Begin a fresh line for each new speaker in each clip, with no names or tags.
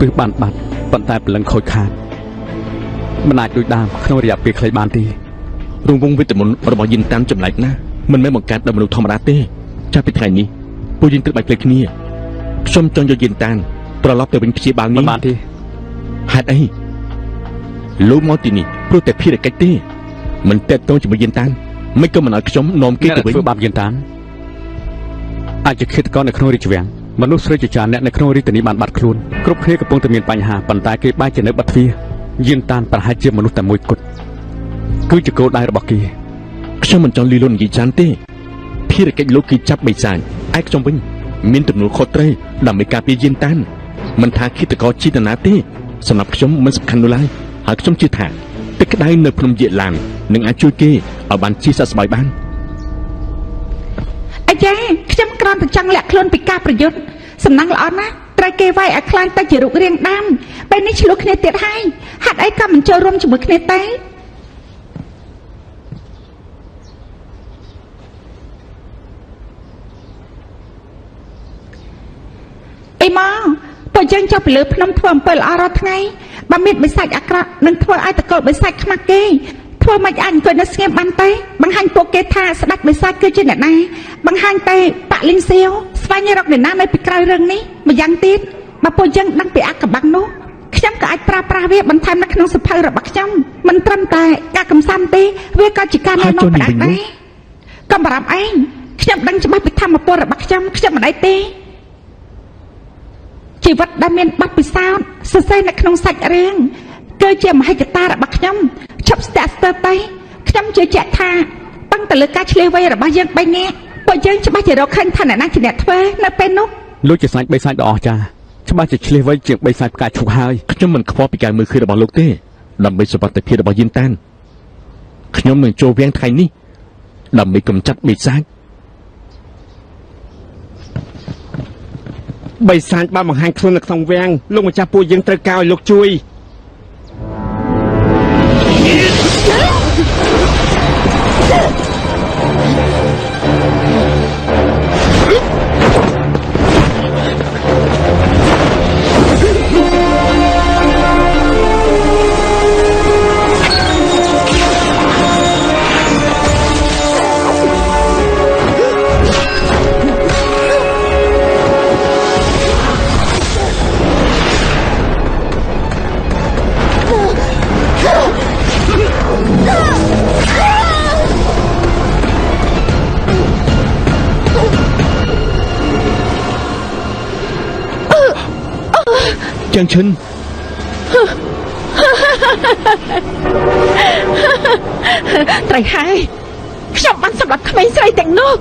ព្រឹកបានបាត់ប៉ុន្តែព្រលឹងខូចខាតមិនអាចដូចដើមក្នុងរយៈពេលខ្លីបានទេ
រង្វង់វិតាមីនរបស់យិនតាន់ចម្លែកណាស់មិនមែនបង្កើតដោយមនុស្សធម្មតាទេចាប់ពីថ្ងៃនេះពួកយើងត្រូវបែកផ្លេចគ្នាខ្ញុំចង់យកយិនតាន់ត្រឡប់ទៅវិញព្យាបាលនេះ
មិនបានទេ
ហេតុអីលោកមកទីនេះព្រោះតែភារកិច្ចទេមិនតេតតងជាមួយយិនតាន់មិនក៏មិនឲ្យខ្ញុំនាំគេទៅវិញ
ធ្វើបាបយិនតាន់អាចជាឃាតករនៅក្នុងរាជវាំងមនុស្សស្រីជាច្រើនអ្នកនៅក្នុងរាជធានីបានបាត់ខ្លួនគ្រប់គ្នាកំពុងតែមានបញ្ហាប៉ុន្តែគេបែរជានៅបាត់ទ្វារយិនតាន់ប្រហែលជាមនុស្សតែមួយគត់គឺជាគោលដៅរបស់គេ
ខ្ញុំមិនចង់លីលន់និយាយច្រើនទេភារកិច្ចលោកគឺចាប់បិសាចឯខ្ញុំវិញមានទំនួលខុសត្រូវដើម្បីការពារយិនតាន់មិនថាឃាតករជាតនាទេសម្រាប់ខ្ញុំមិនសំខាន់នោះឡើយហើយខ្ញុំជឿថាទឹកក្តៅនៅភ្នំយេឡាននឹងអាចជួយគេឲ្យបានជាសះស្បើយបាន
អាចារ្យខ្ញុំគ្រាន់តែចង់លាក់ខ្លួនពីការប្រយុទ្ធសំណាងល្អណាស់ត្រូវគេវាយឲ្យខ្លាំងទៅជារូបរាងដើមពេលនេះឆ្លោះគ្នាទៀតហើយហេតុអីក៏មិនចូលរួមជាមួយគ្នាទេអីមកពួកយើងចុះពីលើភ្នំធ្វើអំពើល្អរាល់ថ្ងៃបើមានបិសាចអាក្រក់នឹងធ្វើឲ្យតកូលបិសាចខ្មាស់គេធ្វើមិនអាចអង្គុយនៅស្ងៀមបានទេបង្ហាញពួកគេថាស្ដេចបិសាចគឺជាអ្នកណាបង្ហាញតែបលិញសៀវស្វែងរកអ្នកណានៅពីក្រោយរឿងនេះម្យ៉ាងទៀតបើពួកយើងដឹងពីអកបាំងនោះខ្ញុំក៏អាចប្រើប្រាស់វាបន្ថែមនៅក្នុងសភៅរបស់ខ្ញុំមិនត្រឹមតែការកំសាន្តទេវាក៏ជាការណែនាំផ្ដាច់ដែរកុំបារម្ភអីខ្ញុំដឹងច្បាស់ពីធម្មពលរបស់ខ្ញុំមិនអីទេជីវិតដែលមានបទពិសោធន៍សរសេរនៅក្នុងសាច់រឿងគឺជាមហិច្ឆតារបស់ខ្ញុំឈប់ស្ទាក់ស្ទើរទៅខ្ញុំជឿជាក់ថាតាំងទៅលើការឆ្លៀសវៃរបស់យើង3នាក់ពួកយើងច្បាស់ជារកឃើញថាអ្នកណាជាអ្នកធ្វើនៅពេលនោះ
លោកជាស្ដេចបិសាចដ៏អស្ចារ្យច្បាស់ជាឆ្លៀសវៃជាងបិសាចផ្កាឈូកហើយ
ខ្ញុំមិនខ្វល់ពីការមើលឃើញរបស់លោកទេដើម្បីសុវត្ថិភាពរបស់យិនតាន់ខ្ញុំនឹងចូលវាំងថ្ងៃនេះដើម្បីកម្ចាត់បិសាច
បានបង្ហាញខ្លួននៅក្នុងវាំងលោកម្ចាស់ពួកយើងត្រូវការឲ្យលោកជួយ
ចឹងឈិន
ត្រូវហើយខ្ញុំបានសម្រាប់ក្មេងស្រីទាំងនោះ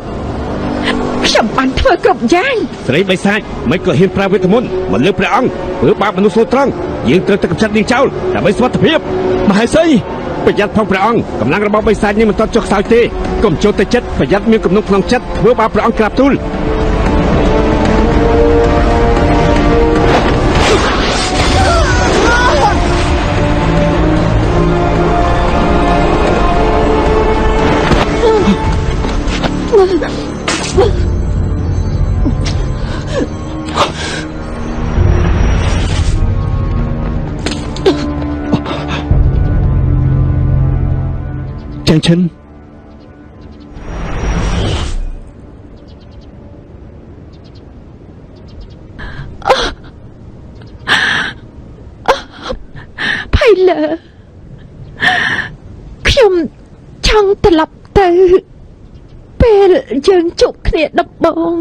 ខ្ញុំបានធ្វើគ្រប់យ៉ាង
ស្រីបិសាចមិនក៏ហ៊ានប្រើវេទមន្តមកលើព្រះអង្គព្រោះបាបមនុស្សស្លូតត្រង់យើងត្រូវតែកម្ចាត់នាងចោលដើម្បីសុវត្ថិភាពមហេសីប្រយ័ត្នផងព្រះអង្គកម្លាំងរបស់បិសាចនេះមិនទាន់ចុះខ្សោយទេកុំចូលទៅចិត្តប្រយ័ត្នមានគំនុំក្នុងចិត្តធ្វើបាបព្រះអង្គក្រាបទូល
ចឹងឈិន
ផៃលើខ្ញុំចង់ត្រឡប់ទៅពេលយើងជួបគ្នាដំបូង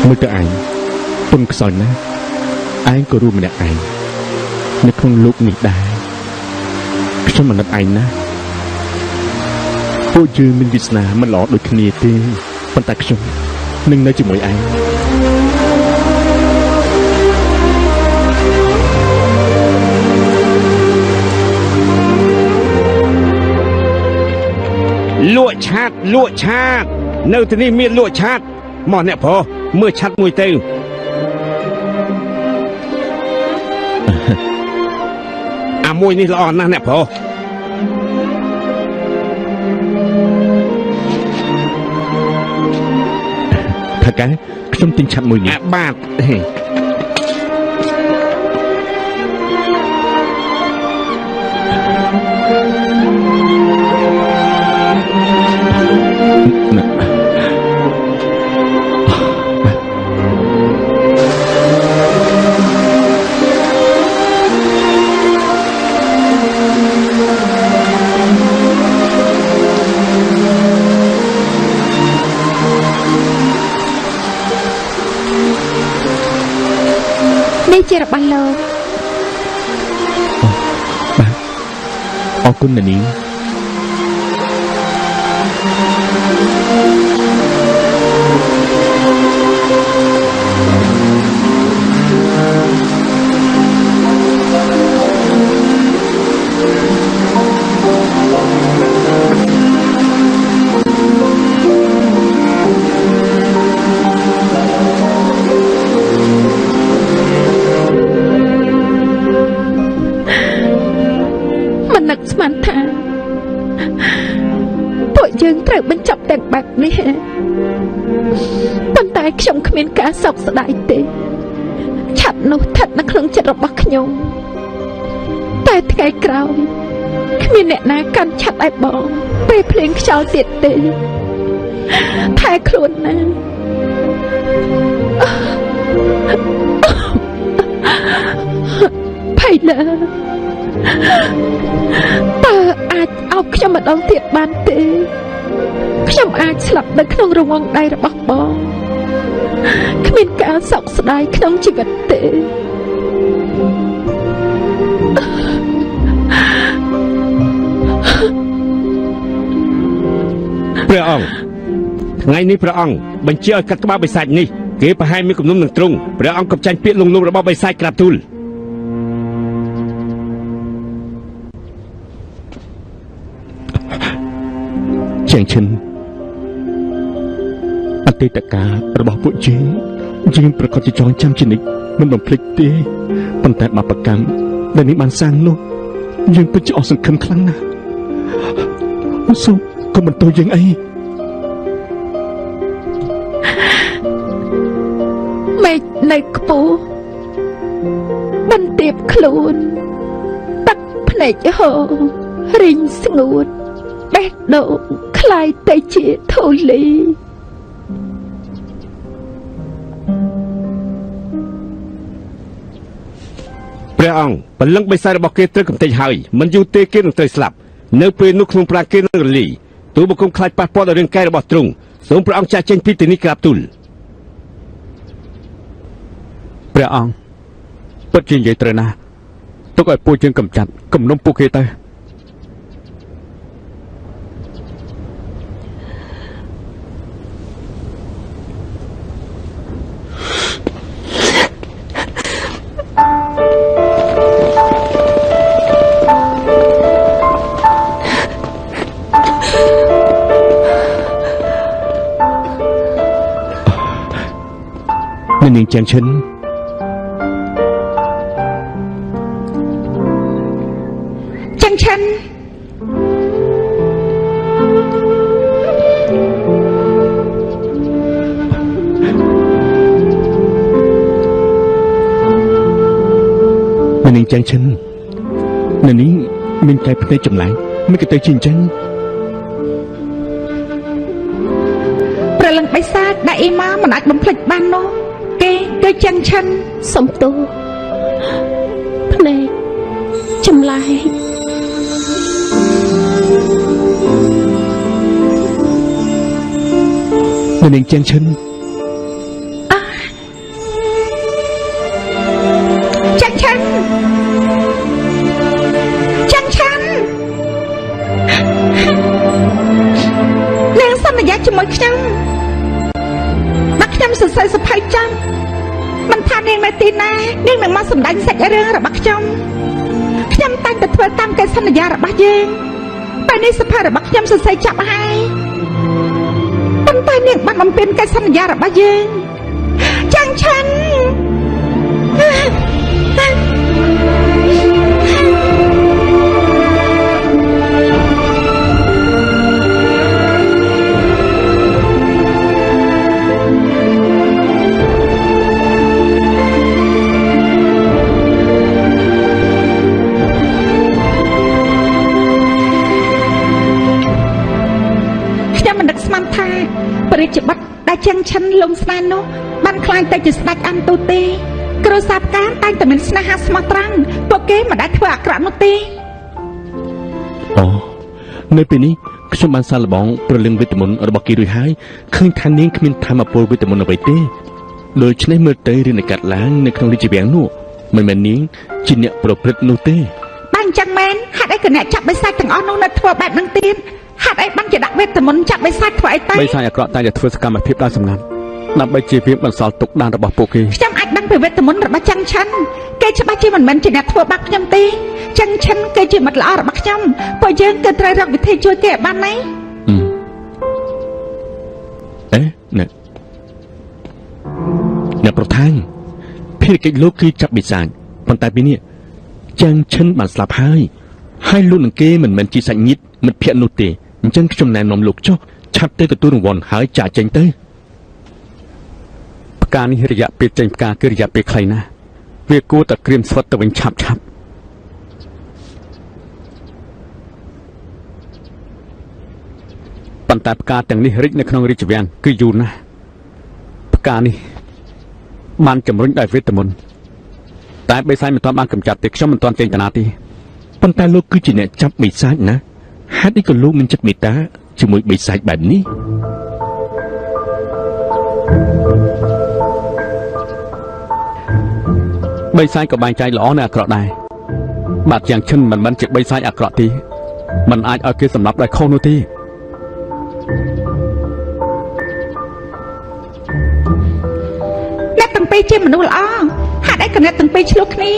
មើលទៅឯងទុនខ្សោយណាស់
ខ្ញុំចង់ត្រឡប់ទៅពេលដែលយើងជួបគ្នាដំបូង
ខ្ញុំមិនខ្វល់ ឯងក៏រួមម្នាក់ឯងនៅក្នុងលោកនេះដែរខ្ញុំអាណិតឯងណាស់ពួកយើងមានវាសនាមិនល្អដូចគ្នាទេប៉ុន្តែខ្ញុំនឹងនៅជាមួយឯង
លក់ឆាតនៅទីនេះមានលក់ឆាតមកអ្នកប្រុសមើលឆាត់មួយទៅអាមួយនេះល្អណាស់អ្នកប្រុស
ថៅកែខ្ញុំទិញឆាត់មួយនេះ
អាបាទ
នេះជារបស់លោក
បាទអរគុណណានីង
មិននឹកស្មានថាពួកយើងត្រូវបញ្ចប់ទាំងបែបនេះប៉ុន្តែខ្ញុំគ្មានការសោកស្ដាយទេឆាត់នោះស្ថិតនៅក្នុងចិត្តរបស់ខ្ញុំតែថ្ងៃក្រោយគ្មានអ្នកណាកាន់ឆាត់ឲ្យបងពេលភ្លៀងខ្យល់ទៀតទេថែខ្លួនណាភ័យលើតើអាចអោបខ្ញុំម្ដងទៀតបានទេខ្ញុំអាចស្លាប់នៅក្នុងរង្វង់ដៃរបស់បងគ្មានការសោកស្ដាយក្នុងជីវិតទេ
ព្រះអង្គថ្ងៃនេះព្រះអង្គបញ្ជាឲ្យកាត់ក្បាលបិសាចនេះគេប្រហែលមានគំនុំនឹងទ្រង់ព្រះអង្គកំចាញ់ពាក្យលងលោមរបស់បិសាចក្រាបទូល
ជាងឈិនអតីតកាលរបស់ពួកយើងប្រកាសជាចងចាំជានិច្ចមិនបំភ្លេចទេប៉ុន្តែបាបកម្មដែលនេះបានសាងនោះយើងពិតជាអស់សង្ឃឹមខ្លាំងណាស់សូមកុំបន្ទោសយើងអី
មេឃនៅខ្ពស់បន្ទាបខ្លួនទឹកភ្នែកហូររីងស្ងួតបេះដូងคล้ายទៅជាធូលី
ព្រះអង្គបលឹងបិសាចរបស់គេត្រូវកំទេចហើយមិនយូរទេគេនឹងត្រូវស្លាប់នៅពេលនោះក្នុងប្រាគេនឹងរលីទូបង្គំខ្លាចប៉ះពាល់ដល់រាងកាយរបស់ទ្រង់សូមព្រះអង្គចាស់ចេញពីទីនេះក្រាបទូល
ព្រះអង្គពិតជានិយាយត្រូវណាស់ទុកឲ្យពួកយើងកំចាត់គំនុំពួកគេទៅ
នាងចាងឈិន
ចឹងឈិន
នាងចាងឈិននាងមានកែភ្នែកចម្លែកមិនក៏ទៅជាអញ្ចឹង
ប្រលឹងបិសាចដែលអ៊ីម៉ាមិនអាចបំភ្លេចបាននោះគេគឺចឹងឈិន
សំទោសភ្នែកចម្លែក
នាងចាងឈិន
ជាមួយខ្ញុំបើខ្ញុំសរសើរសភ័យចាំមិនថានាងនៅទីណានាងនឹងមកសម្ដែងសាច់រឿងរបស់ខ្ញុំតែងតែធ្វើតាមកិច្ចសន្យារបស់យើងពេលនេះសភ័របស់ខ្ញុំសរសើរចាប់ហើយប៉ុន្តែនាងបានបំពេញកិច្ចសន្យារបស់យើងចឹងឆាន់ព្រះរាជបុត្រដែលចឹងឆិនលងស្នេហ៍នោះបានខ្លាចតែជាស្ដេចអានទូទេគ្រួសារផ្កាតែងតែមានស្នេហាស្មោះត្រង់ពួកគេមិនដែលធ្វើអាក្រក់នោះទេ
អូនៅពេលនេះខ្ញុំបានសាកល្បងប្រលឹងវីតាមីនរបស់គេរួចហើយឃើញថានាងគ្មានធម្មពលវីតាមីនអ្វីទេដូច្នេះមើលទៅរឿងនៃកាត់ឡើងនៅក្នុងរាជវាំងនោះមិនមែននាងជាអ្នកប្រព្រឹត្តនោះទេ
បើអញ្ចឹងមែនហេតុអីក៏អ្នកចាប់បិសាចទាំងអស់នោះនៅធ្វើបែបហ្នឹងទៀតហេតុអីបានជាដាក់វេទមន្តចាប់បិសាចធ្វើអីទៅ
បិសាចអាក្រក់តែធ្វើសកម្មភាពដោយសម្ងាត់ដើម្បីជៀសវាងបន្សល់ទុកដានរបស់ពួកគេ
ខ្ញុំអាចដឹងពីវេទមន្តរបស់ចឹងឆិនគេច្បាស់ជាមិនមែនជាអ្នកធ្វើបាបខ្ញុំទេចឹងឆិនគេជាមិត្តល្អរបស់ខ្ញុំពួកយើងគឺត្រូវរកវិធីជួយគេឲ្យបានណា
អ្នកប្រធានភារកិច្ចលោកគឺចាប់បិសាចប៉ុន្តែពេលនេះចឹងឆិនបានស្លាប់ហើយលោកនឹងគេមិនមែនជាសាច់ញាតិមិត្តភក្តិនោះទេអញ្ចឹងខ្ញុំណែនាំលោកចុះឆាប់ទៅទទួលរង្វាន់ហើយចាក់ចេញទៅ
ផ្កានេះរយៈពេលចេញផ្កាគឺរយៈពេលខ្លីណាស់វាគួរតែក្រៀមស្វិតទៅវិញឆាប់ប៉ុន្តែផ្កាទាំងនេះរិចនៅក្នុងរាជវាំងគឺយូរណាស់ផ្កានេះបានជំរុញដោយវេទមន្តតែបិសាចមិនទាន់បានកម្ចាត់ទេខ្ញុំមិនទាន់ចេញតាណាទេ
ប៉ុន្តែលោកគឺជាអ្នកចាប់បិសាចណាហេតុអីក៏លោកមានចិត្តមេត្តាជាមួយបិសាចបែបនេះ
បិសាចក៏បែងចែកល្អនិងអាក្រក់ដែរបាទយ៉ាងឈិនមិនមែនជាបិសាចអាក្រក់ទេមិនអាចឲ្យគេសម្លាប់ដោយខុសនោះទេ
អ្នកទាំងពីរជាមនុស្សល្អហេតុអីក៏អ្នកទាំងពីរឆ្លោះគ្នា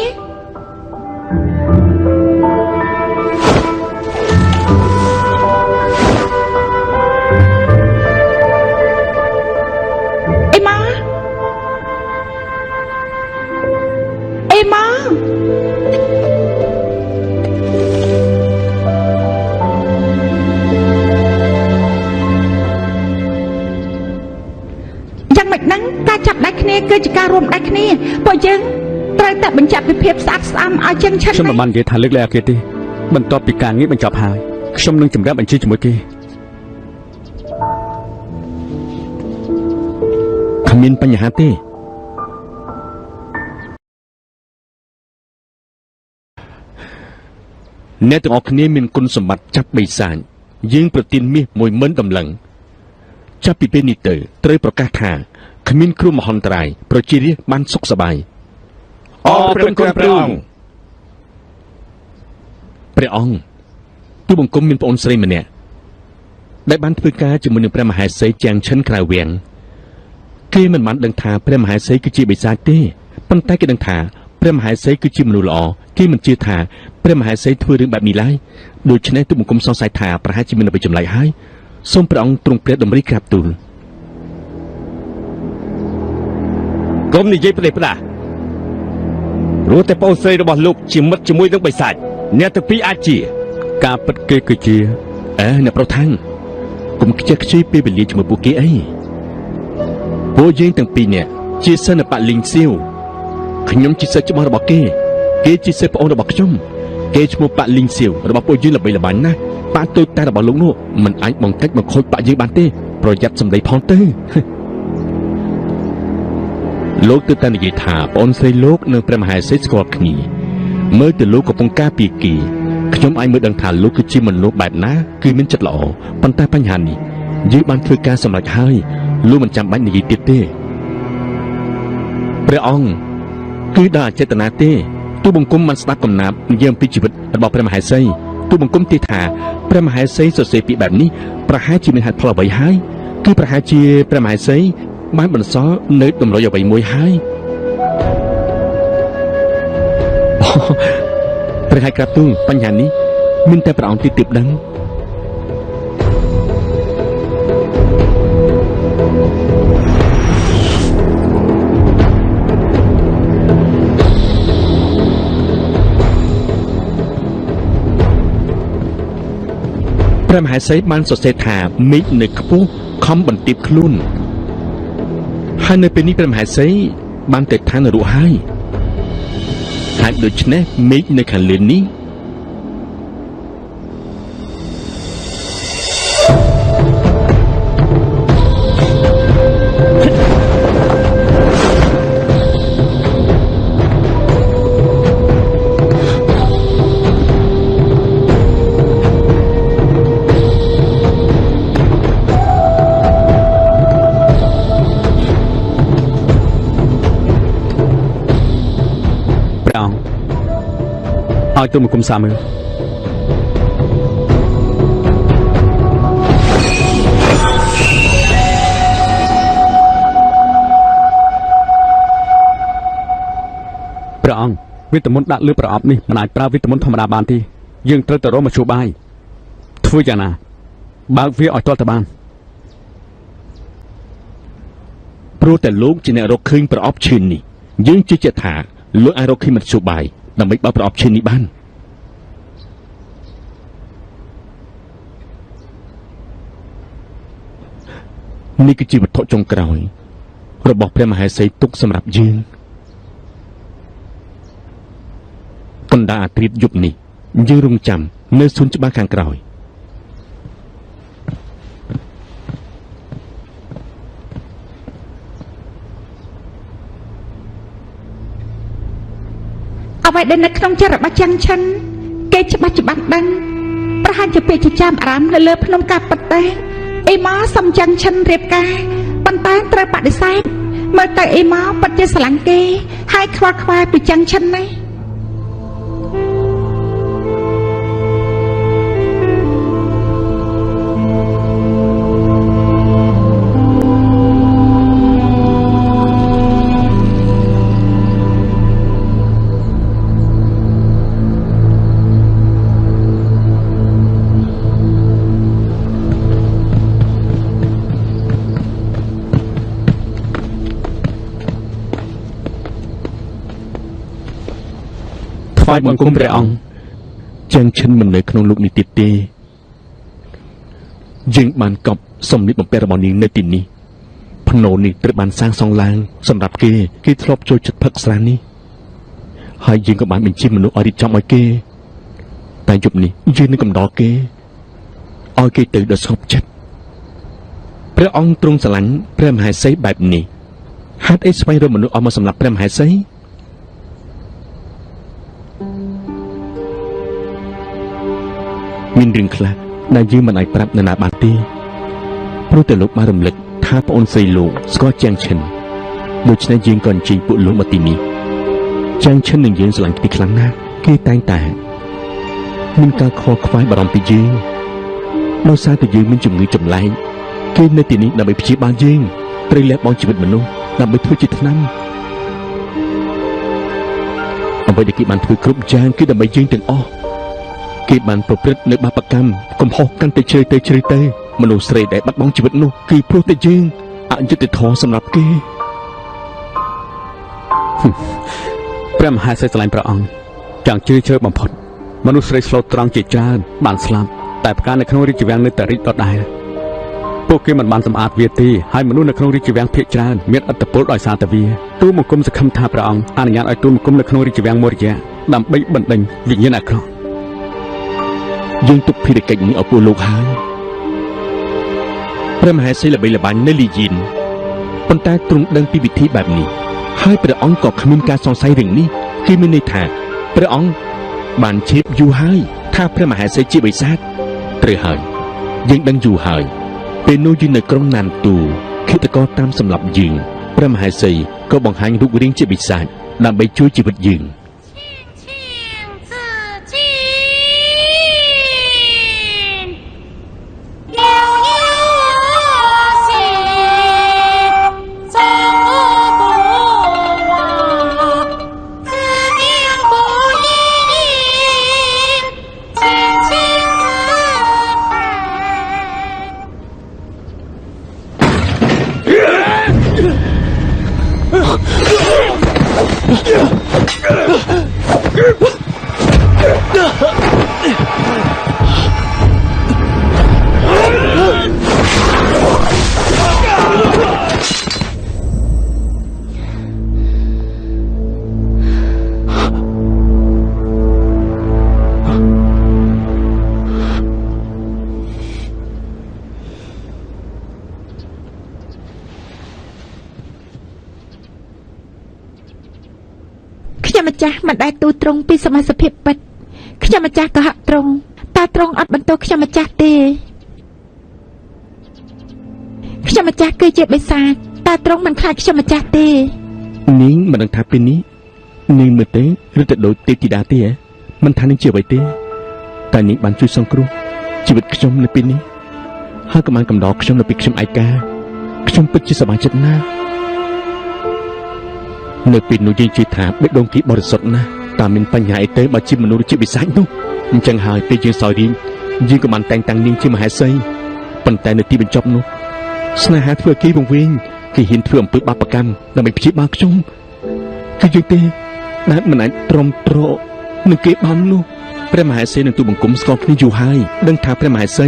គឺជាការរួមដៃគ្នាពួកយើងត្រូវតែបញ្ជាក់ពីភាពស្អាតស្អំឲ្យចឹងឆិន
ខ្ញុំមិនបាននិយាយថាលើកលែងអាគេទេបន្ទាប់ពីការងារបញ្ចប់ហើយខ្ញុំនឹងជំរាបបញ្ជាជាមួយគេ
គ្មានបញ្ហាទេអ្នកទាំងអស់គ្នាមានគុណសម្បត្តិចាប់បិសាចយើងប្រទានមាស 10000 តម្លឹងចាប់ពីពេលនេះទៅត្រូវប្រកាសថាគ្មានគ្រោះមហន្តរាយប្រជារាស្ត្របានសុខសប្បាយ
អរព្រមព្រះ
អង្គទូបង្គំមានប្អូនស្រីម្នាក់ដែលបានធ្វើការជាមួយនឹងព្រះមហេសីជាងឈិនក្រៅវាំងគេមិនបានដឹងថាព្រះមហេសីគឺជាបិសាចទេប៉ុន្តែគេដឹងថាព្រះមហេសីគឺជាមនុស្សល្អគេមិនជឿថាព្រះមហេសីធ្វើរឿងបែបនេះឡើយដូច្នេះទូបង្គំសង្ស័យថាប្រហែលជាមានអ្វីចម្លែកហើយសូមព្រះអង្គទ្រង់ព្រះតម្រិះក្រាបទូល
កុំនិយាយផ្ដេសផ្ដាស់ព្រោះតែប្អូនស្រីរបស់លោកជាមិត្តជាមួយនឹងបិសាចអ្នកទាំងពីរអាចជា
ការពិតគេគឺជា
អ្នកប្រធានកុំខ្ជិះខ្ជាយពេលវេលាជាមួយពួកគេអីពួកយើងទាំងពីរនាក់ជាសិស្សបលីងសៀវខ្ញុំជាសិស្សច្បាស់របស់គេជាសិស្សប្អូនរបស់ខ្ញុំគេឈ្មោះបលីងសៀវរបស់ពួកយើងល្បីល្បាញណាស់ប៉ាតូចតែរបស់លោកនោះមិនអាចបង្កាច់មកខូចប៉ាយើងបានទេប្រយ័ត្នសម្ដីផងទៅលោកទៅតែនិយាយថាប្អូនស្រីលោកនិងព្រះមហេសីស្គាល់គ្នាមើលទៅលោកកំពុងការពារគេខ្ញុំអាចមើលដឹងថាលោកគឺជាមនុស្សបែបណាគឺមានចិត្តល្អប៉ុន្តែបញ្ហានេះយើងបានធ្វើការសម្រេចហើយលោកមិនចាំបាច់និយាយទៀតទេព្រះអង្គគឺដោយអចេតនាទេទូបង្គំបានស្ដាប់កំណាព្យនិយាយអំពីជីវិតរបស់ព្រះមហេសីទូបង្គំទីថាព្រះមហេសីសរសេរពាក្យបែបនេះប្រហែលជាមានហេតុផលអ្វីហើយ គឺប្រហែលជាព្រះមហេសីបានបន្សល់នៅតម្រុយអ្វីមួយហើយព្រះហើយក្រាបទូលបញ្ហានេះមានតែព្រះអង្គទីទើបដឹងព្រះមហេសីបានសរសេរថាមេឃនៅខ្ពស់ខំបន្ទាបខ្លួនហើយនៅពេលនេះព្រះមហេសីបានទៅឋាននរកហើយហើយដូច្នេះមេឃនៅខាងលើនេះ
ឲ្យទូលមកគុំសាមើលព្រះអង្គវិតមន្តដាក់លើប្រអប់នេះមិនអាចប្រើវិតមន្តធម្មតាបានទេយើងត្រូវទៅរកមធ្យោបាយធ្វើយ៉ាងណាបើកវាឲ្យទាល់តែបាន
ព្រោះតែលោកជាអ្នករកឃើញប្រអប់ឈឿននេះយើងជឿជាក់ថាលោកអាចរកឃើញមធ្យោបាយដើម្បីបើកប្រអប់ឈឿននេះបាននេះគឺជាវត្ថុចុងក្រោយរបស់ព្រះមហេសីទុកសម្រាប់យើងកណ្ដាលអាត្រិតយប់នេះយើងរងចាំនៅសួនច្បារខាងក្រោយ
អ្វីដែលនៅក្នុងចិត្តរបស់ចាំងឈិនគេច្បាស់ដឹងប្រហែលជាពេលជាចាំអារាមនៅលើភ្នំកាពិតទេអ៊ីម៉ាសំចាំងឈិនរៀបការប៉ុន្តែត្រូវបដិសេធមើលទៅអ៊ីម៉ាពិតជាស្រឡាញ់គេហើយខ្វល់ខ្វាយពីចាំងឈិននេះ
ថ្វាយបង្គំព្រះអង្គ
ចឹងឈិនមិននៅក្នុងលោកនេះទៀតទេយើងបានកប់សម្លៀកបំពាក់របស់នាងនៅទីនេះភ្នោនេះត្រូវបានសាងសង់ឡើងសម្រាប់គេធ្លាប់ចូលចិត្តផឹកស្រានេះហើយយើងក៏បានបញ្ជាមនុស្សឲ្យរៀបចំឲ្យគេតែយប់នេះយើងនឹងកំដរគេឲ្យគេទៅដល់ស្ងប់ចិត្តព្រះអង្គទ្រង់ស្រឡាញ់ព្រះមហេសីបែបនេះហេតុអីស្វែងរកមនុស្សឲ្យមកសម្លាប់ព្រះមហេសីមានរឿងខ្លះដែលយើងមិនអាចប្រាប់នរណាបានទេព្រោះតែលោកបានរំលឹកថាប្អូនស្រីលោកស្គាល់ចាំងឈិនដូច្នេះយើងក៏អញ្ជើញពួកលោកមកទីនេះចាំងឈិននឹងយើងស្រឡាញ់ទីខ្លាំងណាស់គេតែងតែមានការខកខ្វាយបារម្ភពីយើងដោយសារតែយើងមានជំងឺចម្លែកគេនៅទីនេះដើម្បីព្យាបាលយើងត្រូវលះបង់ជីវិតមនុស្សដើម្បីធ្វើជាថ្នាំអ្វីដែលគេបានធ្វើគ្រប់យ៉ាងគឺដើម្បីយើងទាំងអស់គេបានប្រព្រឹត្តនៅបាបកម្មកំហុសកាន់តែជ្រៅទៅមនុស្សស្រីដែលបាត់បង់ជីវិតនោះគឺព្រោះតែយើងអយុត្តិធម៌សម្រាប់គេ
ព្រះមហាសេដ្ឋីស្រឡាញ់ព្រះអង្គយ៉ាងជ្រាលជ្រៅបំផុតមនុស្សស្រីស្លូតត្រង់ជាច្រើនបានស្លាប់តែផ្កានៅក្នុងរាជវាំងនៅតែរីកដដែលពួកគេមិនបានសម្អាតវាទេហើយមនុស្សនៅក្នុងរាជវាំងភាគច្រើនមានឥទ្ធិពលដោយសារតែវាទូលបង្គំសង្ឃឹមថាព្រះអង្គអនុញ្ញាតឲ្យទូលបង្គំនៅក្នុងរាជវាំងមួយរយៈដើម្បីបណ្ដេញវិញ្ញាណអាក្រក់
យើងទុកភារកិច្ចនេះឲ្យពួកលោកហើយព្រះមហេសីល្បីល្បាញនៅលីយីនប៉ុន្តែទ្រង់ដឹងពីវិធីបែបនេះហើយព្រះអង្គក៏គ្មានការសង្ស័យរឿងនេះគឺមានន័យថាព្រះអង្គបានជៀបយូរហើយថាព្រះមហេសីជាបិសាចត្រូវហើយយើងដឹងយូរហើយពេលនោះយើងនៅក្រុងណានទូឃាតករតាមសម្លាប់យើងព្រះមហេសីក៏បង្ហាញរូបរាងជាបិសាចដើម្បីជួយជីវិតយើង
ខ្ញុំម្ចាស់មិនដែលទូត្រង់ពីសមាជិកភាពពិតខ្ញុំម្ចាស់ក៏ហាក់ត្រង់តែត្រង់អត់បន្ទោសខ្ញុំម្ចាស់ទេខ្ញុំម្ចាស់គឺជាបិសាចតែត្រង់មិនខ្លាចខ្ញុំម្ចាស់ទេ
នាងមិនដឹងថាពេលនេះនាងមើលទេឬទៅដូចទេពធីតាទេមិនថានឹងជាអ្វីទេតែនាងបានជួយសង្គ្រោះជីវិតខ្ញុំនៅពេលនេះហើយក៏បានកំដរខ្ញុំនៅពេលខ្ញុំឯកាខ្ញុំពិតជាសប្បាយចិត្តណាស់នៅពេលនោះយើងជឿថាបេះដូងគេបរិសុទ្ធណាស់តែមានបញ្ហាអីទេបើជាមនុស្សជាវិសាចនោះអញ្ចឹងហើយពេលយើងសោយរៀងយើងក៏បានតែងតាំងនាងជាមហេសីប៉ុន្តែនៅទីបញ្ចប់នោះស្នេហាធ្វើឲ្យគេវង្វេងគេហ៊ានធ្វើអំពើបាបកម្មដើម្បីព្យាបាលខ្ញុំគឺយើងទេដែលមិនអាចទ្រាំទ្រនឹងគេបាននោះព្រះមហេសីនឹងទូបង្គំស្គាល់គ្នាយូរហើយដឹងថាព្រះមហេសី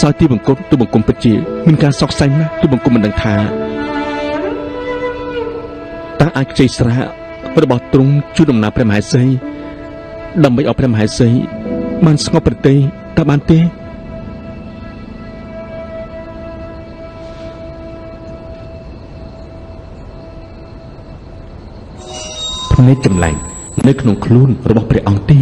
សោយទីបង្គំទូបង្គំពិតជាមានការសោកសៅណាស់ទូបង្គំមិនដឹងថាតើអាចខ្ចីស្រារបស់ទ្រង់ជួយដំណើរព្រះមហេសីដើម្បីឲ្យព្រះមហេសីបានស្ងប់ប្រទេសតើបានទេភ្នែកចម្លែកនៅក្នុងខ្លួនរបស់ព្រះអង្គទេ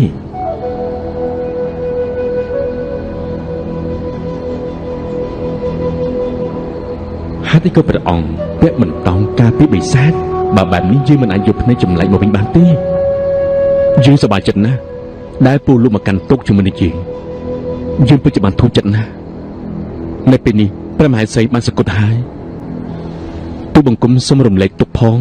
ហេតុអីក៏ព្រះអង្គពាក់បន្តោងការពីបិសាចបើបែបនេះយើងមិនអាចយកភ្នែកចម្លែកមកវិញបានទេយើងសប្បាយចិត្តណាស់ដែលពូលោកមកកាន់ទុកជាមួយនឹងយើងពិតជាបានធូរចិត្តណាស់នៅពេលនេះព្រះមហេសីបានសគត់ហើយទូបង្គំសូមរំលែកទុកផង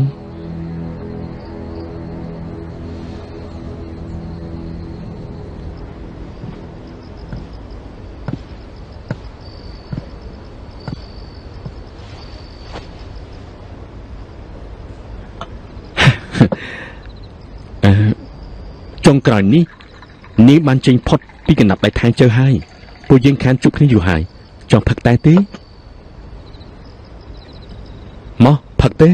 ចុងក្រោយនេះនាងបានចេញផុតពីកណ្ដាប់ដៃថែងជើហើយពួកយើងខានជួបគ្នាយូរហើយចង់ផឹកតែទេមកផឹកទេ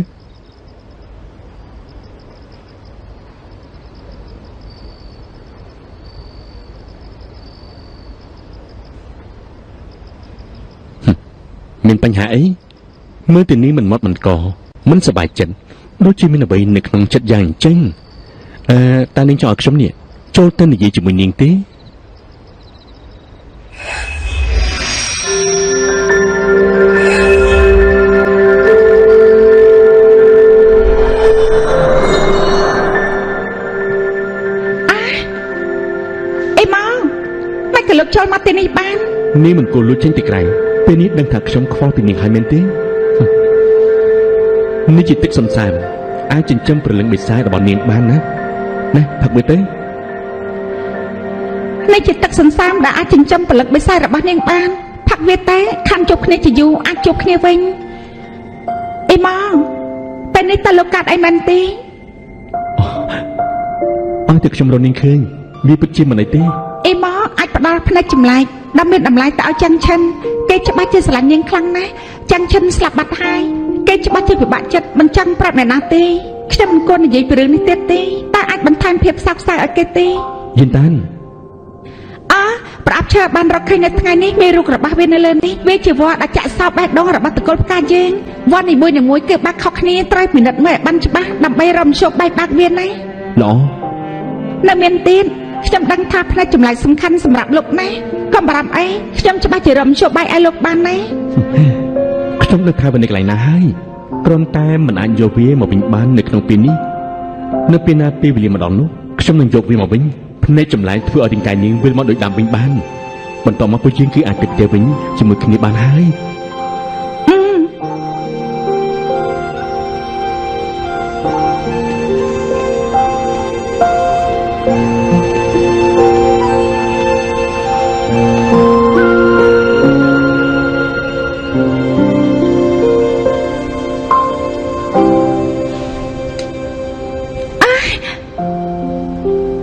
មានបញ្ហាអីមើលទៅនេះមិនមកមិនកមិនសប្បាយចិត្តដូចជាមានអ្វីនៅក្នុងចិត្តយ៉ាងអញ្ចឹងតើនាងចង់ឲ្យខ្ញុំនេះចូលទៅនិយាយជាមួយនាងទេ
អីមកមិនក៏លោកចូលមកទីនេះបាន
នាងមិនគួរលួចចេញទៅក្រៅពេលនេះដឹងថាខ្ញុំខ្វល់ពីនាងហើយមែនទេនេះជាទឹកសំសាមអាចចិញ្ចឹមព្រលឹងបិសាចរបស់នាងបានណាផឹកមើលទៅ
នេះជាទឹកសន្សាមដែលអាចចិញ្ចឹមផលិតបិសាចរបស់នាងបានផឹកវាតែខាំជួបគ្នាជាយូរអាចជួបគ្នាវិញអីមកពេលនេះតើលោកកាត់អីមែនទេ
អស់តែខ្ញុំរកនាងឃើញវាពិតជាមិនអីទេ
អីមកអាចផ្ដល់ផ្នែកចម្លែកដែលមានតម្លៃទៅឲ្យចាំងឈិនគេច្បាស់ជាស្រឡាញ់នាងខ្លាំងណាស់ចាំងឈិនស្លាប់បាត់ហើយគេច្បាស់ជាពិបាកចិត្តមិនចង់ប្រាប់អ្នកណាទេខ្ញុំមិនគួរនិយាយពីរឿងនេះទៀតទេតែអាចបន្ថែមភាពសោកសៅឲ្យគេទេ
យិនតាន
ប្រអប់ឈើបានរកឃើញនៅថ្ងៃនេះមានរូបរបស់វានៅលើនេះវាជាវត្តដែលចាក់សោបបេះដូងរបស់តកូលផ្កាយើងវត្តនីមួយៗគឺបាក់ខុសគ្នាត្រូវពិនិត្យមើលឲ្យបានច្បាស់ដើម្បីរំជោបបែកបាក់វាណា
ល្អ
នៅមានទៀតខ្ញុំដឹងថាផ្នែកចម្លែកសំខាន់សម្រាប់លោកណាកុំបារម្ភអីខ្ញុំច្បាស់ជារំជោបបែកឲ្យលោកបានណា
ខ្ញុំនៅថាវានៅកន្លែងណាហើយគ្រាន់តែមិនអាចយកវាមកវិញបាននៅក្នុងពេលនេះនៅពេលណាពេលវេលាម្ដងនោះខ្ញុំនឹងយកវាមកវិញភ្នែកចម្លែកធ្វើឲ្យរាងកាយនាងវិលមកដូចដើមវិញបានបន្ទាប់មកពួកយើងគឺអាចទៅផ្ទះវិញជាមួយគ្នាបានហើយ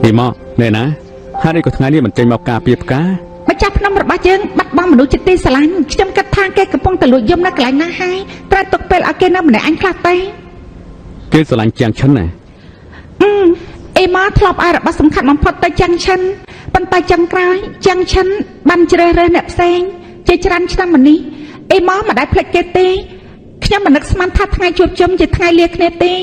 ពីមកណែណាហេតុអីក៏ថ្ងៃនេះមិនចេញមកការពារផ្កា
ម្ចាស់ភ្នំរបស់យើងបាត់បង់មនុស្សជាទីស្រឡាញ់ខ្ញុំគិតថាគេកំពុងតែលួចយំនៅកន្លែងណាហើយត្រូវទុកពេលឲ្យគេនៅម្នាក់អញខ្លះទេ
គេស្រឡាញ់ជាងឈិនណា
អេម៉ាធ្លាប់ឲ្យរបស់សំខាន់បំផុតទៅចឹងឈិនប៉ុន្តែចឹងក្រោយចឹងឈិនបានជ្រើសរើសអ្នកផ្សេងជាច្រើនឆ្នាំមកនេះអេម៉ាមិនដែលភ្លេចគេទេខ្ញុំមិននឹកស្មានថាថ្ងៃជួបជុំជាថ្ងៃលាគ្នាទេ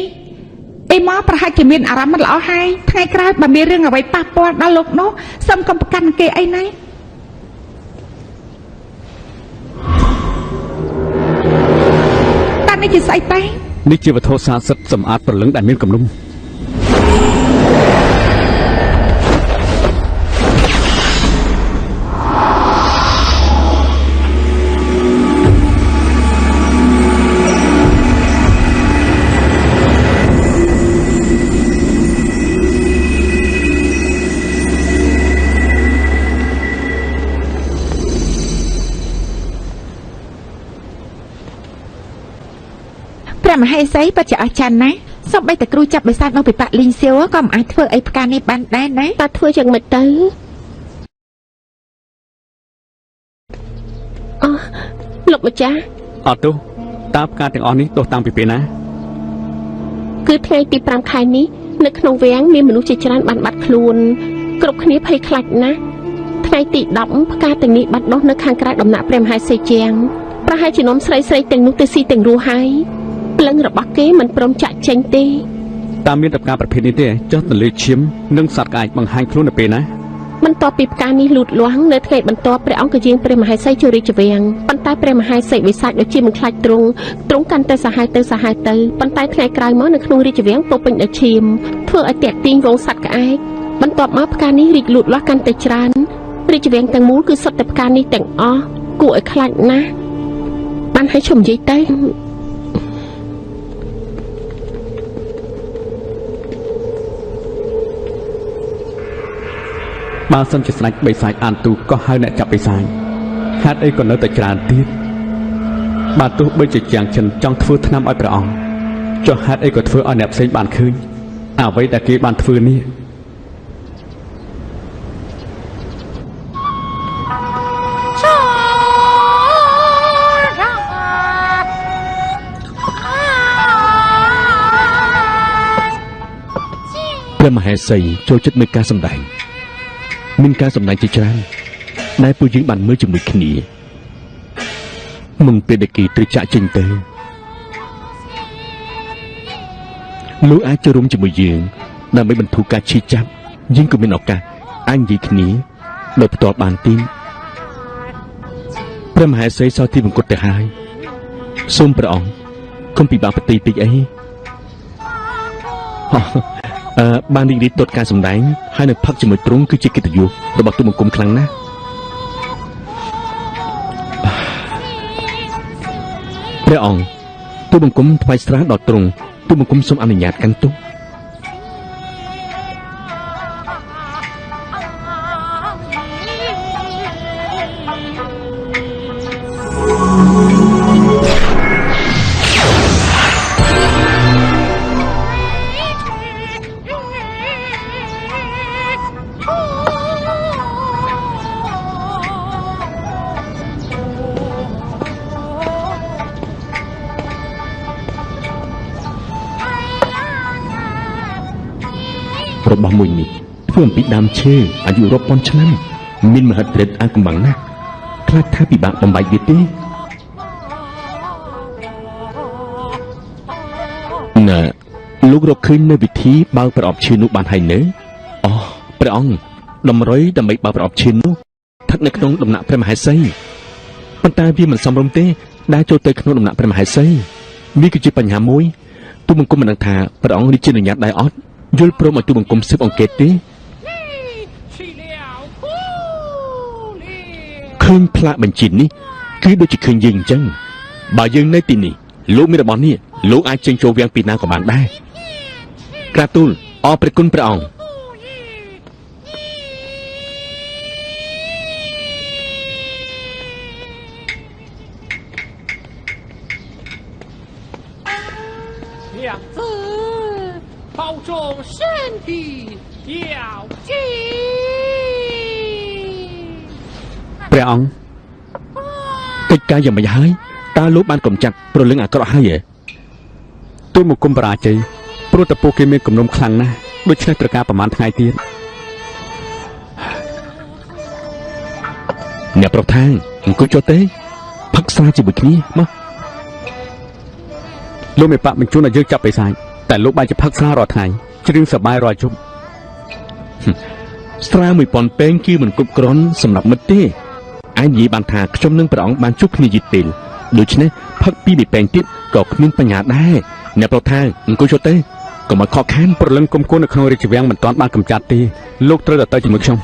អេម៉ាប្រហែលជាមានអារម្មណ៍មិនល្អហើយថ្ងៃក្រោយបើមានរឿងអ្វីប៉ះពាល់ដល់លោកនោះសូមកុំប្រកាន់គេអីណាតានេះជាស្អីទេ
នេះជាវត្ថុស័ក្តិសិទ្ធិសម្អាតព្រលឹងដែលមានគំនុំ
ព្រះមហេសីពិតជាអស្ចារ្យណាស់សូម្បីតែគ្រូចាប់បិសាចមកពីប៉ាលីងសៀវក៏មិនអាចធ្វើអីផ្កានេះបានដែរណា
តើធ្វើយ៉ាងម៉េចទៅអោះលោកម្ចាស់
អត់ទោះតើផ្កាទាំងអស់នេះទោះតាំងពីពេលណា
គឺថ្ងៃទី5ខែនេះនៅក្នុងវាំងមានមនុស្សជាច្រើនបានបាត់ខ្លួនគ្រប់គ្នាភ័យខ្លាចណាស់ថ្ងៃទី10ផ្កាទាំងនេះបាត់ដុះនៅខាងក្រៅដំណាក់ព្រះមហេសីជាងប្រហែលជានាំស្រីៗទាំងនោះទៅស៊ីទាំងរស់ហើយភ្លឹងរបស់គេមិនព្រមចាក់ចេញទេ
តាមមានតែផ្កាប្រភេទនេះទេចុះទន្លេឈាមនិងសត្វក្អែកបង្ហាញខ្លួននៅពេលណា
បន្ទាប់ពីផ្កានេះលូតលាស់នៅថ្ងៃបន្ទាប់ព្រះអង្គក៏យាងព្រះមហេសីចូលរាជវាំងប៉ុន្តែព្រះមហេសីបិសាចដូចជាមិនខ្លាចទ្រង់កាន់តែសាហាវទៅប៉ុន្តែថ្ងៃក្រោយមកនៅក្នុងរាជវាំងពោពេញដោយឈាមធ្វើឲ្យតាក់ទាញវងសត្វក្អែកបន្ទាប់មកផ្កានេះរីកលូតលាស់កាន់តែច្រើនរាជវាំងទាំងមូលគឺសុទ្ធតែផ្កានេះទាំងអស់គួរឲ្យខ្លាចណាស់បានឲ្យខ្ញុំនិយាយទៅ
បើសិនជាស្ដេចបិសាចអានទូក៏ហៅអ្នកចាប់បិសាចហេតុអីក៏នៅតែច្រើនទៀតបើទោះបីជាជាងចិនចង់ធ្វើថ្នាំឲ្យព្រះអង្គចុះហេតុអីក៏ធ្វើឲ្យអ្នកផ្សេងបានឃើញអ្វីដែលគេបានធ្វើនេះ
ព្រះមហេសីចូលចិត្តមើលការសម្ដែងមានការសម្ដែងជាច្រើនដែលពួកយើងបានមើលជាមួយគ្នាមុនពេលដែលគេត្រូវចាក់ចេញទៅលោកអាចចូលរួមជាមួយយើងដើម្បីបន្ធូរការឈឺចាប់យើងក៏មានឱកាសអាចនិយាយគ្នាដោយផ្ទាល់បានទីព្រះមហេសីសោយទីបង្គត់ទៅហើយសូមព្រះអង្គកុំពិបាកប្រតិពេកអី បានរីករាយទតការសម្ដែងហើយនៅផឹកជាមួយទ្រង់គឺជាកិត្តិយសរបស់ទូបង្គំខ្លាំងណាស់ព្រះអង្គទូបង្គំថ្វាយស្រាដល់ទ្រង់ទូបង្គំសូមអនុញ្ញាតកាន់ទុករបស់មួយនេះធ្វើអំពីដើមឈើអាយុរាប់ពាន់ឆ្នាំមានមហិទ្ធិឫទ្ធិអាកំបាំងណាស់ខ្លាចថាពិបាកបំបែកវាទេណែលោករកឃើញនៅវិធីបើកប្រអប់ឈើនោះបានហើយនៅអូព្រះអង្គតម្រុយដើម្បីបើកប្រអប់ឈើនោះស្ថិតនៅក្នុងដំណាក់ព្រះមហេសីប៉ុន្តែវាមិនសមរម្យទេដែលចូលទៅក្នុងដំណាក់ព្រះមហេសីវាគឺជាបញ្ហាមួយទូបង្គំមិនដឹងថាព្រះអង្គរាជានុញ្ញាតដែរអត់យល់ព្រមឲ្យទូបង្គំស៊ើបអង្កេតទេឃើញផ្លាកបញ្ជីនេះគឺដូចជាឃើញយើងអញ្ចឹងបើយើងនៅទីនេះលោកមានរបស់នេះលោកអាចចេញចូលវាំងពីណាក៏បានដែរក្រាបទូលអរព្រះគុណព្រះអង្គ
两字保重身体，
ព្រះអង្គ
កិច្ចការយ៉ាងម៉េចហើយតើលោកបានកំចាត់ប្រលឹងអាក្រក់ហើយហ៎
ទូលមកគុំបរាជ័យព្រោះតែពួកគេមានគំនុំខ្លាំងណាស់ដូច្នេះត្រូវការប្រមាណថ្ងៃទៀត
អ្នកប្រុសថាងអង្គុយចុះទេផឹកស្រាជាមួយគ្នាមក
លោកមេបាក់បញ្ជូនឲ្យយើងចាប់បិសាចតែលោកបានជាផឹកស្រារាល់ថ្ងៃជ្រៀងសប្បាយរាល់យប់
ស្រា1000ពេងគឺមិនគ្រប់គ្រាន់សម្រាប់មិត្តទេឯងនិយាយបានថាខ្ញុំនិងព្រះអង្គបានជួបគ្នាយឺតពេលដូច្នេះផឹកពីពេងទៀតក៏គ្មានបញ្ហាដែរអ្នកប្រុសថាងអង្គុយចុះទេកុំឲ្យខកខាន
ប្រលឹងគុំគួននៅក្នុងរាជវាំងមិនទាន់បានកម្ចាត់ទេលោកត្រូវតែទៅជាមួយខ្ញុំ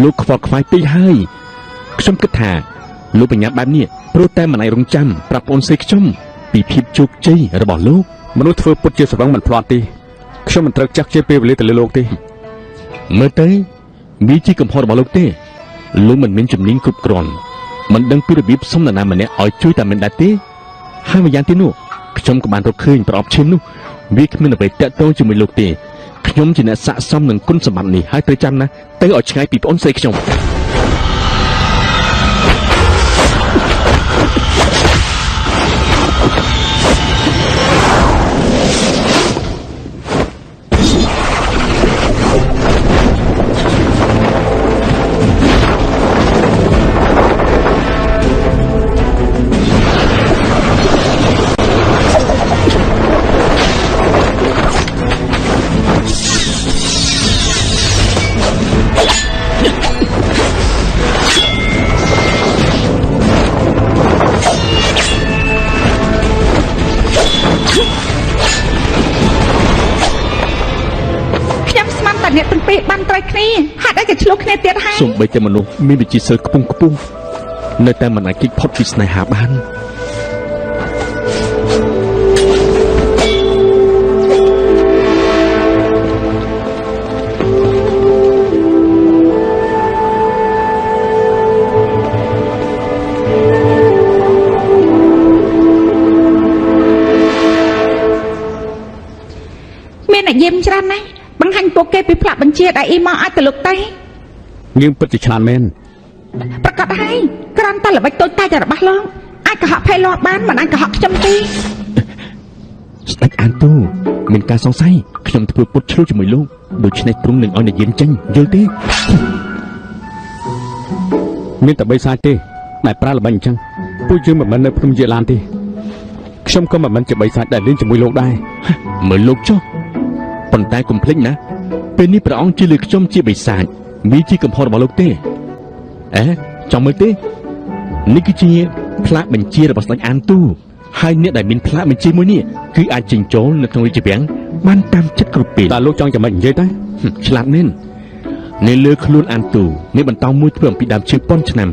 លោកខ្វល់ខ្វាយពេកហើយខ្ញុំគិតថាលោកបញ្ញាបែបនេះព្រោះតែមិនអាចរងចាំប្រាប់អូនស្រីខ្ញុំពីភាពជោគជ័យរបស់លោក
មនុស្សធ្វើពុតជាស្រវឹងមិនភ្លាត់ទេខ្ញុំមិនត្រូវចាក់ជាពេលវេលាទៅលើលោកទេ
មើលទៅវាជាកំហុសរបស់លោកទេលោកមិនមានជំនាញគ្រប់គ្រាន់មិនដឹងពីរបៀបសុំនរណាម្នាក់ឲ្យជួយតែមិនដែរទេហើយម្យ៉ាងទៀតនោះខ្ញុំក៏បានរកឃើញប្រអប់ឈាមនោះវាគ្មានអ្វីតាក់ទងជាមួយលោកទេខ្ញុំជាអ្នកស័ក្តិសមនឹងគុណសម្បត្តិនេះហើយត្រូវចាំណាទៅឲ្យឆ្ងាយពីប្អូនស្រីខ្ញុំ
អ្នកទាំងពីរបានត្រូវគ្នាហេតុអីក៏ឆ្លោះគ្នាទៀតហើយ
សូម្បីតែមនុស្សមានវិជ្ជាសិលខ្ពង់ខ្ពស់នៅតែមិនអាចគេចផុតពីស្នេហាបាន
មានអ្នកយាមច្រើនណាស់បង្ហាញពួកគេពីផ្លាកបញ្ជាដែលអ៊ីម៉ាអាចទៅលោកទៅ
នាងពិតជាឆ្លាតមែន
ប្រកាសហើយក្រាន់តែល្បិចតូចតាចរបស់លោកអាចកុហកភ័យលាប់បានមិនអាចកុហកខ្ញុំទេ
ស្ដេចអានទូមានការសង្ស័យខ្ញុំធ្វើពុតឆ្លុះជាមួយលោកដូច្នេះទ្រង់នឹងឲ្យនាយចេញយល់ទេ
មានតែបីសាច់ទេដែលប្រើល្បិចអញ្ចឹងពួកយើងមិនមែននៅភ្នំយាឡានទេខ្ញុំក៏មិនមែនជាបីសាច់ដែលលេងជាមួយលោកដែរ
មើលលោកចុះប៉ុន្តែកុំភ្លេចណាពេលនេះព្រះអង្គជឿលើខ្ញុំជាបិសាចវាជាកំហុសរបស់លោកទេអេចង់មើលទេនេះគឺជាផ្លាកបញ្ជារបស់ស្ដេចអានទូហើយអ្នកដែលមានផ្លាកបញ្ជាមួយនេះគឺអាចចេញចូលនៅក្នុងរាជវាំងបានតាមចិត្តគ្រប់ពេល
តើលោកចង់ចាំមិននិយាយទេ
ឆ្លាតមែននៅលើខ្លួនអានទូមានបន្តោងមួយធ្វើអំពីដើមឈើប៉ុនឆ្នាំ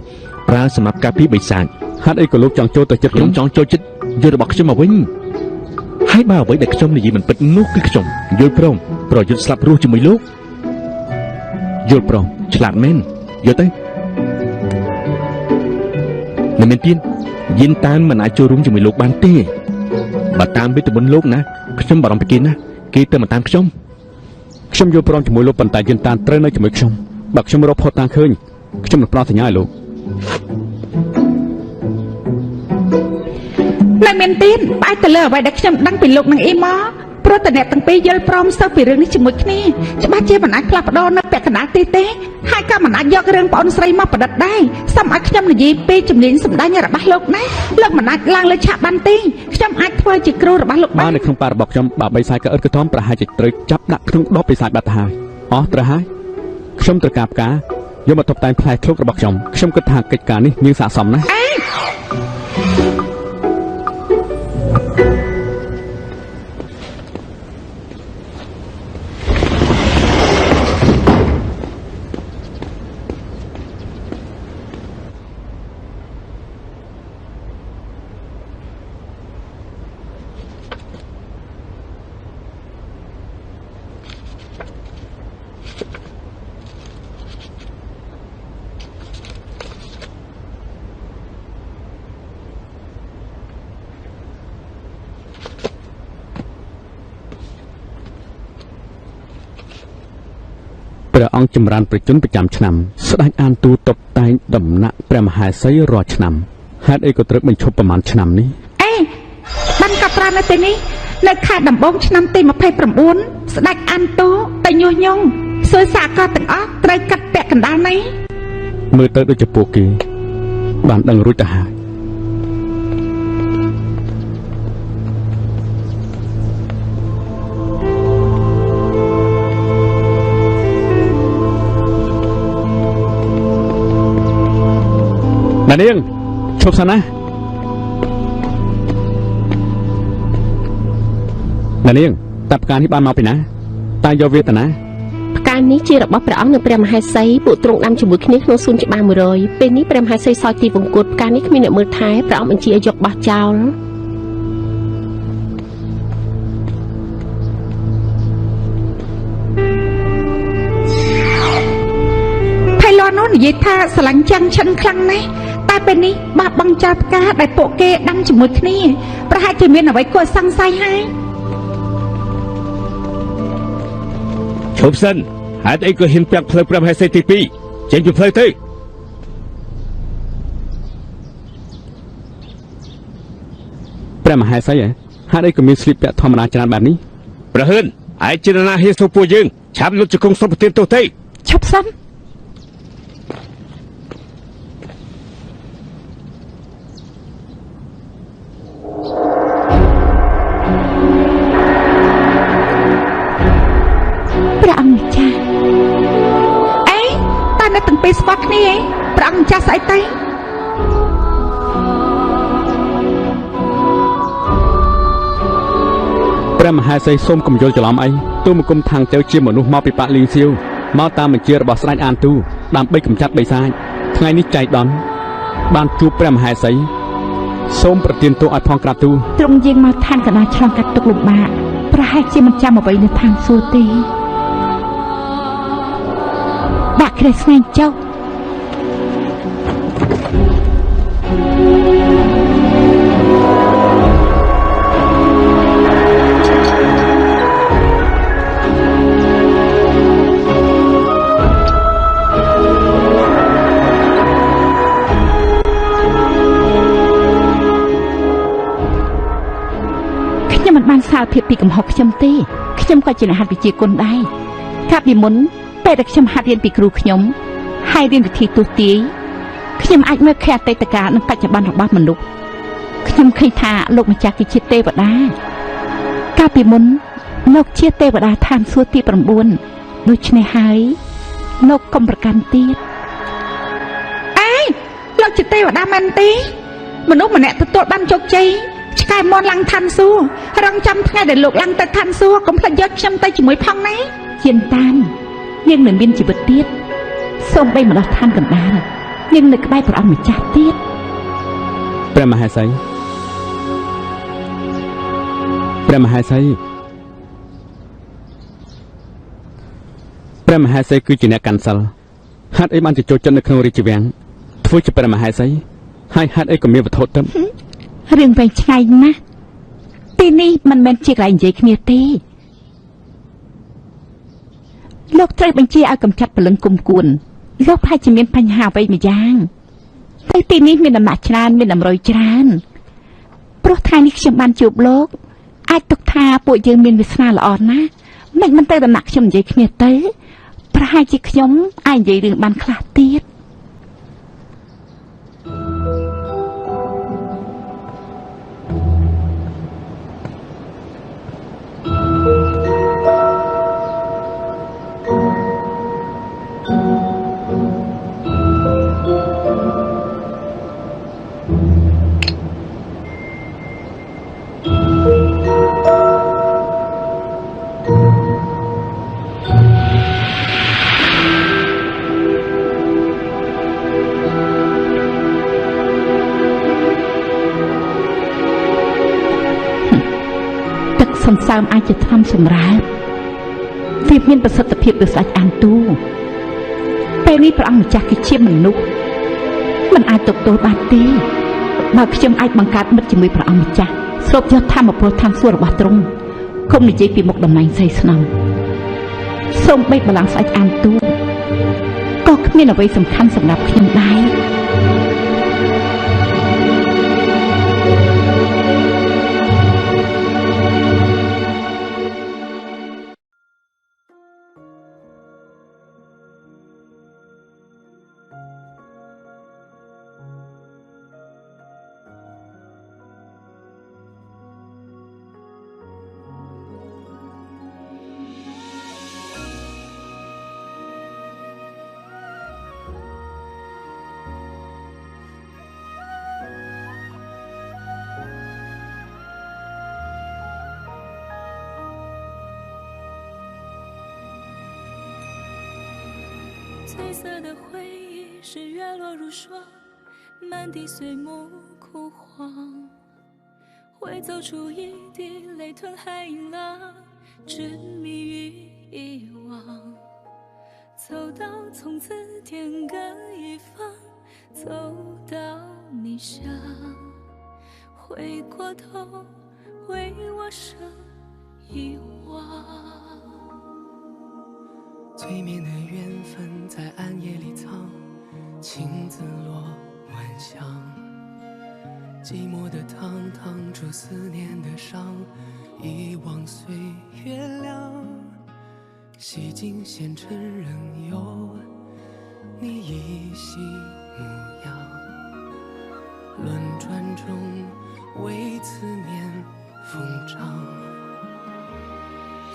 ប្រើសម្រាប់ការពារបិសាច
ហេតុអីក៏លោកចង់ចូលទៅចិត្ត
ខ្ញុំចង់ចូលចិត្តយល់របស់ខ្ញុំមកវិញហើយបើអ្វីដែលខ្ញុំនិយាយមិនពិតនោះគឺខ្ញុំយល់ព្រមប្រយុទ្ធស្លាប់រស់ជាមួយលោក
យល់ព្រម
ឆ្លាតមែនយល់ទៅនៅមានទៀតយិនតានមិនអាចចូលរួមជាមួយលោកបានទេបើតាមវិទ្យាបុណ្យលោកណាខ្ញុំបារម្ភពីគេណាគេទៅមកតាមខ្ញុំ
ខ្ញុំយល់ព្រមជាមួយលោកប៉ុន្តែយិនតានត្រូវនៅជាមួយខ្ញុំបើខ្ញុំរកផុតតាំងឃើញខ្ញុំនឹងផ្ដល់សញ្ញាឲ្យលោក
នៅមានទៀតផ្អែកទៅលើអ្វីដែលខ្ញុំដឹងពីលោកនិងអ៊ីម៉ាព្រោះតែអ្នកទាំងពីរយល់ព្រមសើពីរឿងនេះជាមួយគ្នាច្បាស់ជាមិនអាចផ្លាស់ប្ដូរនៅពាក់កណ្ដាលទេហើយក៏មិនអាចយករឿងប្អូនស្រីមកប្រឌិតដែរសូមឲ្យខ្ញុំនិយាយពីជំនាញសម្ដែងរបស់លោកណាលោកមិនអាចឡើងលើឆាកបានទេខ្ញុំអាចធ្វើជាគ្រូរបស់លោក
បាន
បាន
នៅក្នុងប៉ារបស់ខ្ញុំបើបីសាច់ក៏អិតក៏តំប្រហែលជាត្រូវចាប់ដាក់ក្នុងដបបិសាចបាត់ទៅហើយអស់ត្រូវហើយខ្ញុំត្រូវការផ្កាយកមកតុបតែងផ្លែឃ្លោករបស់ខ្ញុំគិតថាកិច្ចការនេះមានស័ក្តិសមណាស់
អ
ព្រះអង្គចម្រើនប្រជជនប្រចាំឆ្នាំស្ដេចអានទូតុបតែងដំណាក់ព្រះមហាក្សីរាល់ឆ្នាំហេតុអីក៏ត្រូវបញ្ឈប់ប្រមាណឆ្នាំនេះ
អេបានកប្រានៅទីនេះនៅខែដំបូងឆ្នាំទី29ស្ដេចអានទូតែញុះញង់សួយសាកលទាំងអស់ត្រូវកាត់ពាក់កណ្ដាលនេះ
មើលទៅដូចជាពួកគេបានដឹងរួចទៅហើយនាងឈប់សិនណានាងតាផ្កានេះបានមកពីណាតែយកវាទៅណា
ផ្កានេះជារបស់ព្រះអង្គនិងព្រះមហេសីពួកទ្រង់ដាំជាមួយគ្នាក្នុងសួនច្បារ100ពេលនេះព្រះមហេសីសោយទីវង្គតផ្កានេះគ្មានអ្នកមើលថែព្រះអង្គបញ្ជាឲ្យយកបោះចោល
ថៃឡននោះនិយាយថាស្រឡាញ់ចាំងឈិនខ្លាំងណាស់តែពេលនេះបាត់បង់ចោលផ្កាដែលពួកគេដាំជាមួយគ្នាប្រហែលជាមានអ្វីគួរសង្ស័យហើយ
ឈប់សិនហេតុអីក៏ហ៊ានពាក់ផ្លូវព្រះមហេសីទី2ចេញពីផ្លូវទៅ
ព្រះមហេសីហេតុអីក៏មានស្លៀកពាក់ធម្មតាច្រើនបែបនេះ
ប្រហើនឯងជានរណាហ៊ានសួរពួកយើងឆាប់លុតជង្គង់សុំប្រទានទោសទេ
ឈប់សិនព្រះអង្គម្ចាស់អេតែនៅទាំងពីរស្គាល់គ្នាព្រះអង្គម្ចាស់ស្អីទៅ
ព្រះមហេសីសូមកុំយល់ច្រឡំអីទូមគុំថាងទៅជាមនុស្សមកពីប៉ាលីងសៀវមកតាមបញ្ជារបស់ស្ដេចអានទូដើម្បីកម្ចាត់បិសាចថ្ងៃនេះចៃដន្យបានជួបព្រះមហេសីសូមប្រទានទោសឲ្យផងក្រាបទូល
ទ្រង់យាងមកឋានកណ្ដាលឆ្លងកាត់ទុកលំបាកប្រហែលជាមិនចាំអ្វីនៅឋានសួគ៌ទេដាក់គ្រែស្នែងចុះខ្ញុំមិនបានសារភាពពីកំហុសខ្ញុំទេខ្ញុំក៏ជាអ្នកហាត់វិជ្ជាគុណដែរកាលពីមុនពេលដែលខ្ញុំហាត់រៀនពីគ្រូខ្ញុំហើយរៀនវិធីទស្សន៍ទាយខ្ញុំអាចមើលឃើញអតីតកាលនិងបច្ចុប្បន្នរបស់មនុស្សខ្ញុំឃើញថាលោកម្ចាស់គឺជាទេវតាកាលពីមុនលោកជាទេវតាឋានសួគ៌ទី9ដូច្នេះហើយលោកកុំប្រកាន់ទៀតអេលោកជាទេវតាមែនទេមនុស្សម្នាក់ទទួលបានជោគជ័យឆ្កែមន់ឡើងឋានសួគ៌រងចាំថ្ងៃដែលលោកឡើងទៅឋានសួគ៌កុំភ្លេចយកខ្ញុំទៅជាមួយផងណាជាតាននាងនៅមានជីវិតទៀតសូមបីម្ដងឋានកណ្ដាលនាងនៅក្បែរព្រះអង្គម្ចាស់ទៀត
ព្រះមហេសីព្រះមហេសីព្រះមហេសីគឺជាអ្នកកាន់សិលហេតុអីបានទៅចូលចិត្តនៅក្នុងរាជវាំងធ្វើជាព្រះមហេសីហើយហេតុអីក៏មានវត្ថុទៅ
រឿងវែងឆ្ងាយណាស់ទីនេះមិនមែនជាកន្លែងនិយាយគ្នាទេលោកត្រូវបញ្ជាឲ្យកម្ចាត់ពលឹងគុំគួនលោកប្រហែលជាមានបញ្ហាអ្វីមួយយ៉ាងតែទីនេះមានដំណាក់ច្រើនមានតម្រុយច្រើនព្រោះថ្ងៃនេះខ្ញុំបានជួបលោកអាចទុកថាពួកយើងមានវាសនាល្អណាស់មិនទៅដំណាក់ខ្ញុំនិយាយគ្នាទៅប្រហែលជាខ្ញុំអាចនិយាយរឿងបានខ្លះទៀតសន្សើមអាចជាថ្នាំសម្រាប់វាមានប្រសិទ្ធភាពដូចស្ដេចអានទូពេលនេះព្រះអង្គម្ចាស់គឺជាមនុស្សមិនអាចទប់ទល់បានទេបើខ្ញុំអាចបង្កើតមិត្តជាមួយព្រះអង្គម្ចាស់ស្រូបយកធម៌ពលឋានសួគ៌របស់ទ្រង់គុំនិយាយពីមុខតំណែងស្រីស្នំ សូម្បីបលាំងស្អិចអានទូក៏គ្មានអ្វីសំខាន់សម្រាប់ខ្ញុំដែរ
褪色的回忆是月落如霜，满地碎木枯黄，会走出一滴泪吞海银浪，执迷于遗忘。走到从此天各一方，走到你乡，回过头为我生遗忘。
催眠的缘分在暗夜里藏，情字落晚香。寂寞的汤烫出思念的伤，遗忘岁月凉。洗尽纤尘仍有你依稀模样，轮转中为思念疯长。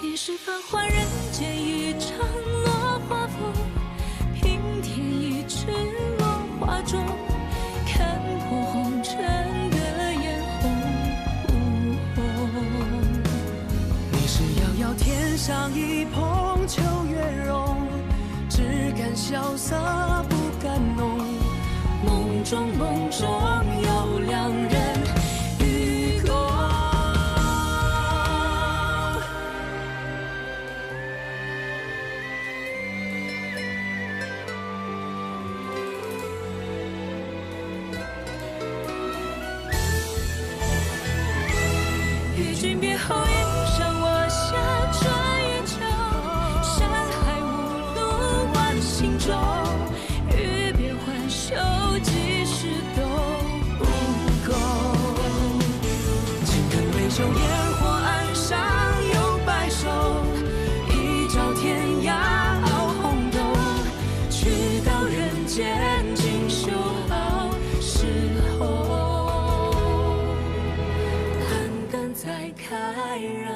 一世繁华人间一场落花风，平添一池落花中，看破红尘的眼红。
你是遥遥天上一捧秋月容，只敢潇洒不敢浓。
梦中有两人与共。与君别后一生我下转一角，山海无路万心中，与别欢休几时都不够。
情根未休，烟火岸上有白首，一朝天涯熬红豆，
去到人间尽修好时候，寒灯再开人